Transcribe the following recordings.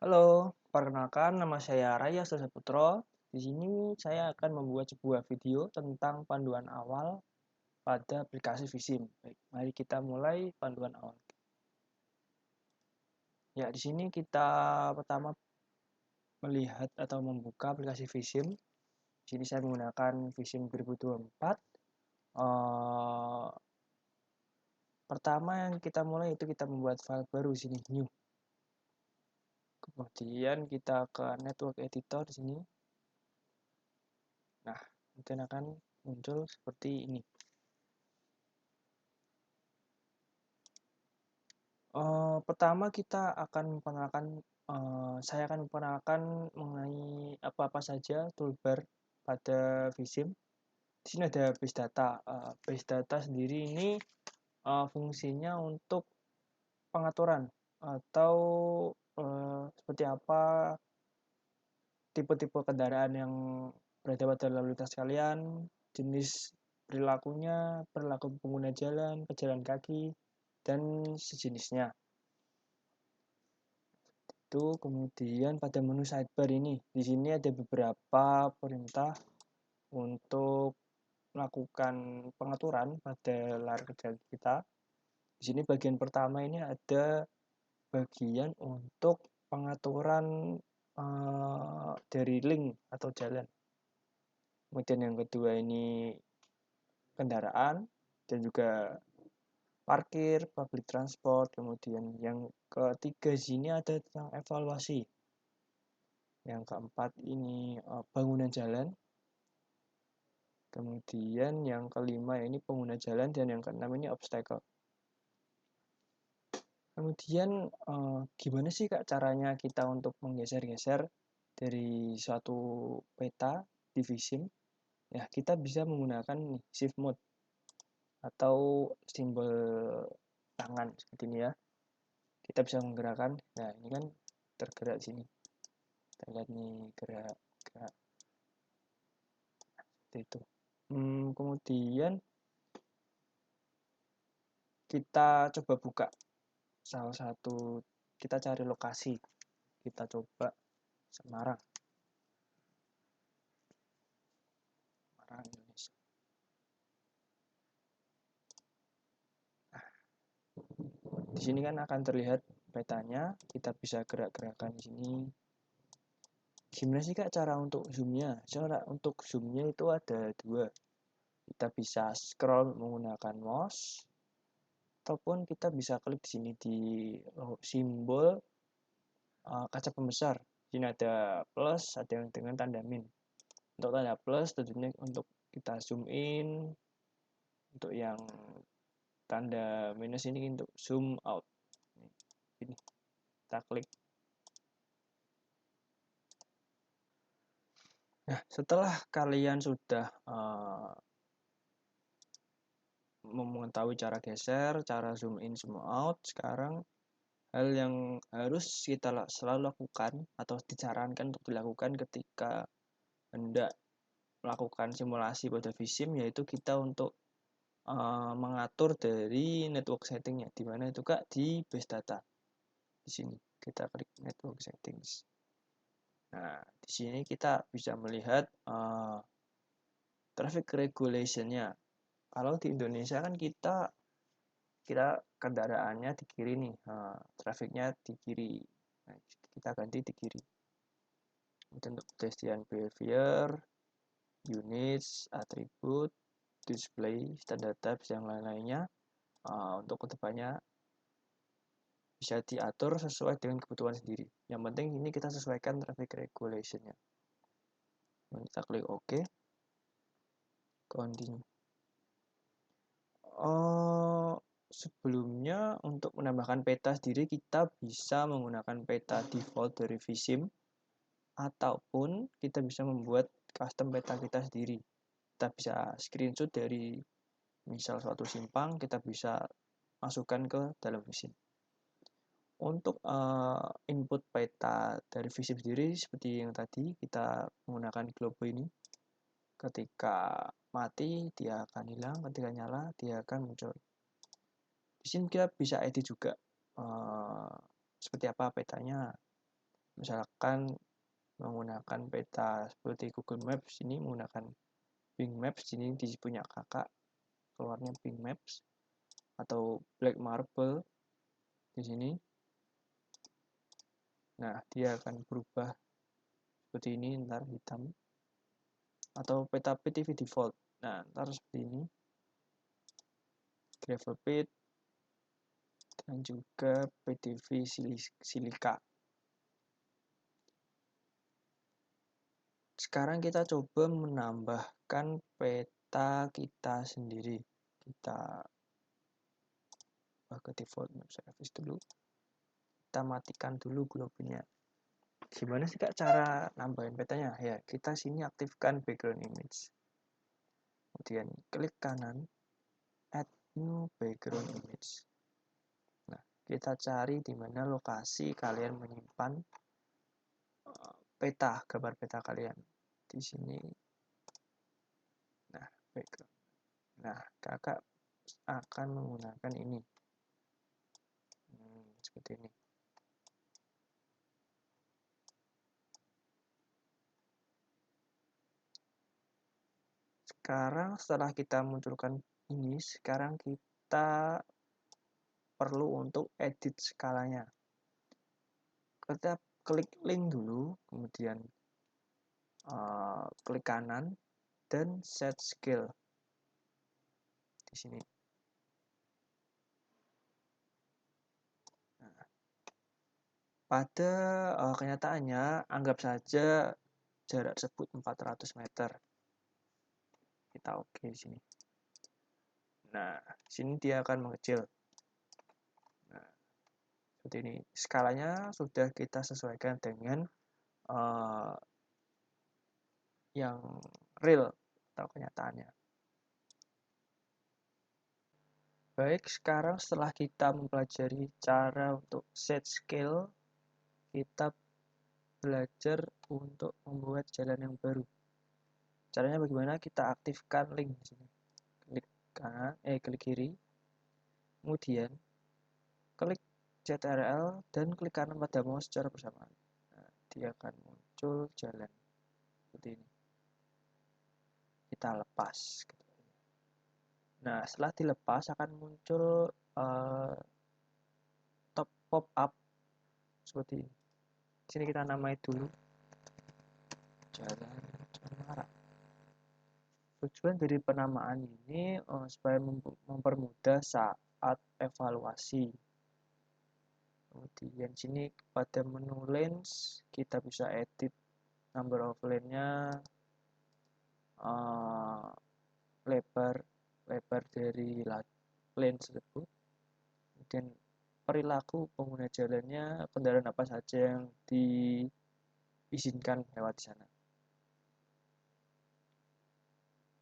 Halo, perkenalkan nama saya Raya Sasaputro. Di sini saya akan membuat sebuah video tentang panduan awal pada aplikasi Visim. Baik, mari kita mulai panduan awal. Ya, di sini kita pertama melihat atau membuka aplikasi Visim. Di sini saya menggunakan Visim 2024. Eh, Pertama yang kita mulai itu kita membuat file baru di sini new. Kemudian kita ke network editor di sini. Nah, mungkin akan muncul seperti ini. Pertama kita akan memperkenalkan, saya akan memperkenalkan mengenai apa-apa saja toolbar pada Visim. Di sini ada base data. Base data sendiri ini fungsinya untuk pengaturan atau seperti apa tipe-tipe kendaraan yang berada pada lalu lintas kalian, jenis perilakunya, perilaku pengguna jalan, pejalan kaki, dan sejenisnya. Itu kemudian pada menu sidebar ini, di sini ada beberapa perintah untuk melakukan pengaturan pada layar kerja kita. Di sini bagian pertama ini ada bagian untuk pengaturan dari link atau jalan. Kemudian yang kedua ini kendaraan dan juga parkir, public transport. Kemudian yang ketiga di sini ada tentang evaluasi. Yang keempat ini bangunan jalan. Kemudian yang kelima ini pengguna jalan dan yang keenam ini obstacle. Kemudian gimana sih Kak caranya kita untuk menggeser-geser dari suatu peta di Visim? Ya, kita bisa menggunakan shift mode atau simbol tangan seperti ini ya. Kita bisa menggerakkan. Nah, ini kan tergerak di sini. Kita lihat nih gerak seperti itu. Kemudian kita coba buka salah satu, kita cari lokasi, kita coba Semarang Indonesia. Di sini kan akan terlihat petanya, kita bisa gerak-gerakan di sini. Gimana sih Kak cara untuk zoomnya? Cara untuk zoomnya itu ada dua. Kita bisa scroll menggunakan mouse, ataupun kita bisa klik di sini di simbol kaca pembesar. Di sini ada plus, ada yang dengan tanda min. Untuk tanda plus tentunya untuk kita zoom in, untuk yang tanda minus ini untuk zoom out. Ini kita klik. Nah, setelah kalian sudah mengetahui cara geser, cara zoom in, zoom out, sekarang hal yang harus kita selalu lakukan atau disarankan untuk dilakukan ketika hendak melakukan simulasi pada Visim, yaitu kita untuk mengatur dari network settingnya. Di mana itu Kak? Di base data. Di sini kita klik network settings. Nah, di sini kita bisa melihat traffic regulation-nya. Kalau di Indonesia kan kita kendaraannya di kiri nih, trafficnya di kiri. Nah, kita ganti di kiri. Untuk pedestrian behavior, units, atribut, display, standard types, yang lain-lainnya. Untuk kedepannya bisa diatur sesuai dengan kebutuhan sendiri. Yang penting ini kita sesuaikan traffic regulation-nya. Kita klik OK, continue. Sebelumnya untuk menambahkan peta sendiri kita bisa menggunakan peta default dari Visim, ataupun kita bisa membuat custom peta kita sendiri. Kita bisa screenshot dari misal suatu simpang, kita bisa masukkan ke dalam Visim. Untuk input peta dari Visim sendiri seperti yang tadi, kita menggunakan globe ini. Ketika mati dia akan hilang, ketika nyala dia akan muncul. Di sini kita bisa edit juga seperti apa petanya. Misalkan menggunakan peta seperti Google Maps, ini menggunakan Bing Maps, ini di punya kakak keluarnya Bing Maps atau Black Marble di sini. Nah, dia akan berubah seperti ini, ntar hitam, atau peta PTV default. Nah, ntar seperti ini, gravel pit, dan juga PTV silika. Sekarang kita coba menambahkan peta kita sendiri. Kita ke default map service dulu. Kita matikan dulu globe-nya. Gimana sih Kak cara nambahin petanya? Ya, kita sini aktifkan background image. Kemudian klik kanan, add new background image. Nah, kita cari di mana lokasi kalian menyimpan peta, gambar peta kalian. Di sini. Nah, background. Nah, kakak akan menggunakan ini. Seperti ini. Sekarang setelah kita munculkan ini, sekarang kita perlu untuk edit skalanya. Kita klik link dulu, kemudian klik kanan dan set scale di sini. Nah, pada kenyataannya anggap saja jarak tersebut 400 meter. Kita oke di sini. Nah, di sini dia akan mengecil. Nah, seperti ini. Skalanya sudah kita sesuaikan dengan yang real atau kenyataannya. Baik, sekarang setelah kita mempelajari cara untuk set scale, kita belajar untuk membuat jalan yang baru. Caranya bagaimana? Kita aktifkan link di sini. Klik kanan, klik kiri. Kemudian klik CTRL dan klik kanan pada mouse secara bersamaan. Nah, dia akan muncul jalan seperti ini. Kita lepas. Nah, setelah dilepas akan muncul top pop up seperti ini. Di sini kita namai dulu Jalan Cemara. Tujuan dari penamaan ini supaya mempermudah saat evaluasi. Kemudian sini pada menu lens kita bisa edit number of lane-nya, lebar dari lane tersebut. Kemudian perilaku pengguna jalannya, kendaraan apa saja yang diizinkan lewat di sana.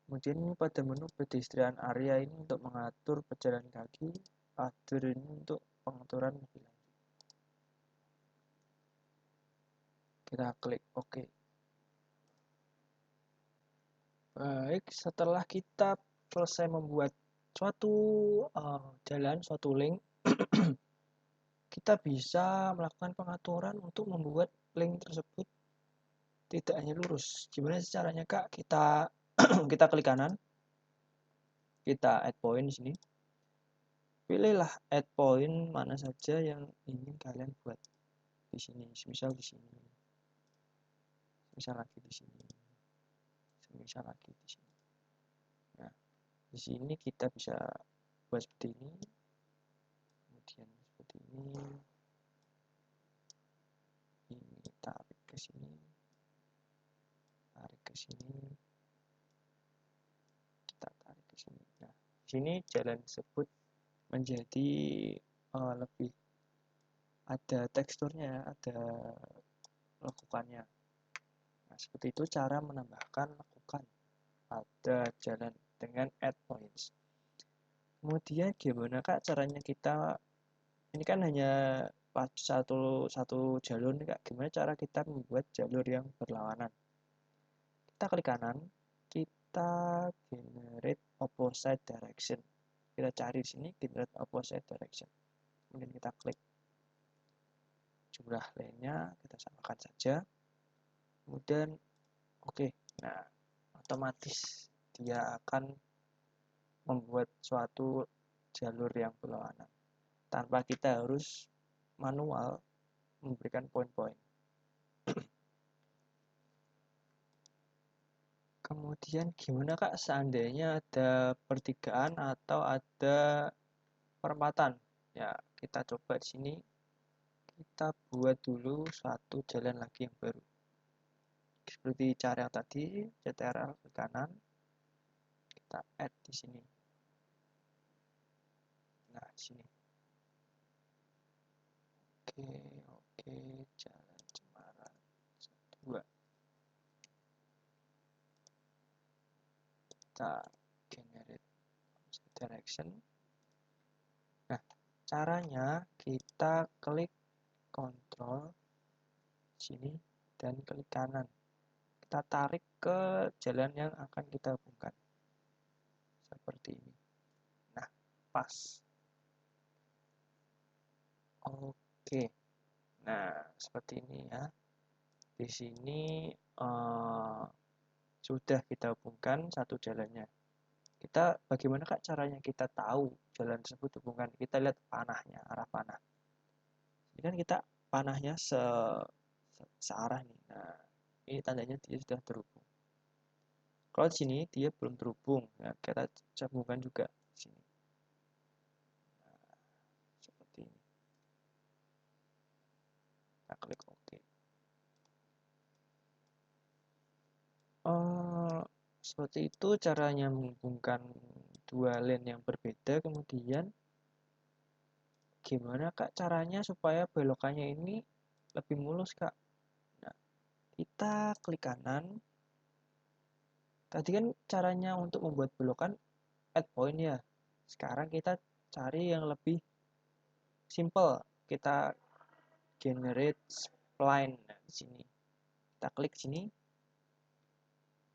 Kemudian pada menu pedestrian area ini untuk mengatur pejalan kaki, other ini untuk pengaturan lebih lanjut. Kita klik OK. Baik, setelah kita selesai membuat suatu jalan, suatu link, kita bisa melakukan pengaturan untuk membuat link tersebut tidak hanya lurus. Gimana caranya Kak? Kita kita klik kanan, kita add point di sini. Pilihlah add point mana saja yang ingin kalian buat di sini. Misal di sini, misal lagi di sini, misal lagi di sini. Nah, di sini kita bisa buat seperti ini, kemudian seperti ini tarik ke sini, tarik ke sini, kita tarik ke sini. Nah, di sini jalan tersebut menjadi lebih ada teksturnya, ada lekukannya. Nah, seperti itu cara menambahkan lekukan pada jalan dengan add points. Kemudian gimana Kak caranya kita, ini kan hanya satu jalur nih Kak, gimana cara kita membuat jalur yang berlawanan? Kita klik kanan, kita generate opposite direction. Kita cari di sini generate opposite direction. Kemudian kita klik jumlah lainnya kita samakan saja. Kemudian oke. Nah, otomatis dia akan membuat suatu jalur yang berlawanan tanpa kita harus manual memberikan poin-poin. Kemudian gimana Kak seandainya ada pertigaan atau ada perempatan? Ya, kita coba di sini. Kita buat dulu satu jalan lagi yang baru. Seperti cara yang tadi, CTRL ke kanan. Kita add di sini. Nah, di sini. Oke, jalan Cemara 2. Kita generate direction. Nah, caranya kita klik Ctrl sini dan klik kanan. Kita tarik ke jalan yang akan kita hubungkan. Seperti ini. Nah, pas. Oke. Nah, seperti ini ya. Di sini sudah kita hubungkan satu jalannya. Bagaimana Kak caranya kita tahu jalan tersebut hubungan? Kita lihat panahnya, arah panah. Ini kan kita panahnya searah nih. Nah, ini tandanya dia sudah terhubung. Kalau di sini dia belum terhubung, nah, kita sambungkan juga di sini. Nah, seperti ini. Kita klik OK. Seperti itu caranya menghubungkan dua lane yang berbeda. Kemudian gimana Kak caranya supaya belokannya ini lebih mulus Kak? Nah, kita klik kanan. Tadi kan caranya untuk membuat belokan add point ya. Sekarang kita cari yang lebih simple. Kita generate spline. Nah, di sini. Kita klik sini.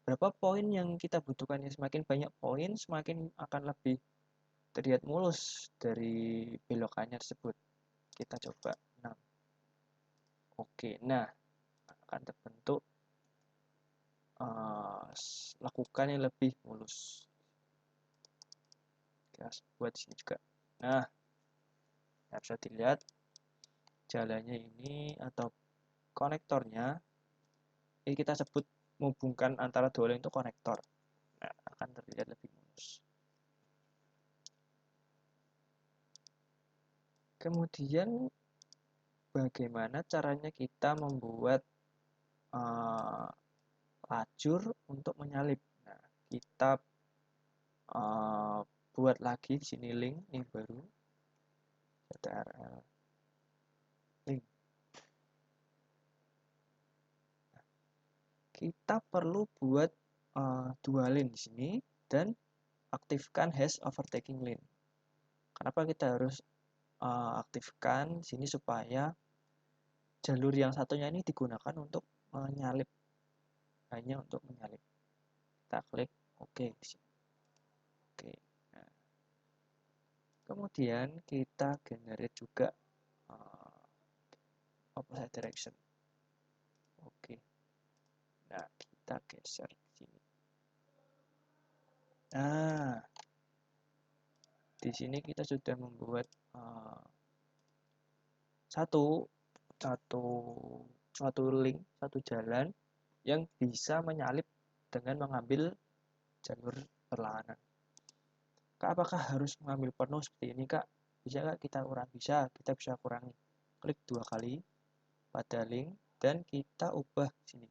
Berapa poin yang kita butuhkan? Semakin banyak poin, semakin akan lebih terlihat mulus dari belokannya tersebut. Kita coba 6. Oke, nah akan terbentuk lakukan yang lebih mulus. Kita buat sini juga. Nah, bisa dilihat jalannya ini atau konektornya ini kita sebut menghubungkan antara dua lane itu konektor. Nah, akan terlihat lebih mulus. Kemudian bagaimana caranya kita membuat lajur untuk menyalip. Nah, kita buat lagi di sini link yang baru. CTRL link. Nah, kita perlu buat dua lane di sini dan aktifkan hash overtaking lane. Kenapa kita harus aktifkan sini supaya jalur yang satunya ini digunakan untuk menyalip, hanya untuk menyalip. Kita klik OK di sini. Oke. Nah, kemudian kita generate juga opposite direction. Oke. Nah, kita geser ke sini. Nah, di sini kita sudah membuat satu link, satu jalan yang bisa menyalip dengan mengambil jalur perlawanan. Kak, apakah harus mengambil penuh seperti ini Kak? Bisa Kak kita kurangi? Bisa, kita bisa kurangi. Klik 2 kali pada link dan kita ubah sini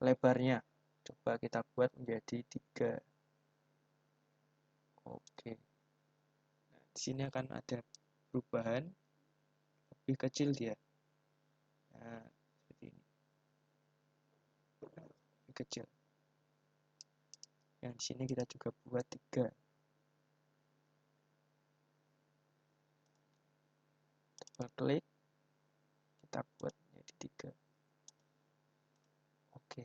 lebarnya. Coba kita buat menjadi 3. Oke. Nah, di sini akan ada perubahan lebih kecil dia. Nah, seperti ini. Lebih kecil. Yang di sini kita juga buat 3. Double klik. Kita buat menjadi 3. Oke.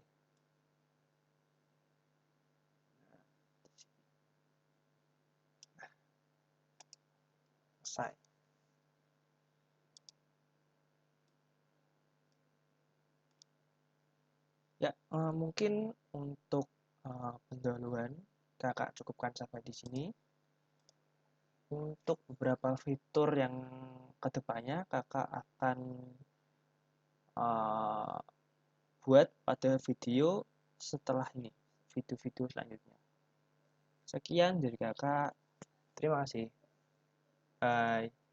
Selesai. Mungkin untuk pendahuluan kakak cukupkan sampai di sini. Untuk beberapa fitur yang kedepannya kakak akan buat pada video setelah ini, video-video selanjutnya. Sekian dari kakak, terima kasih. Bye.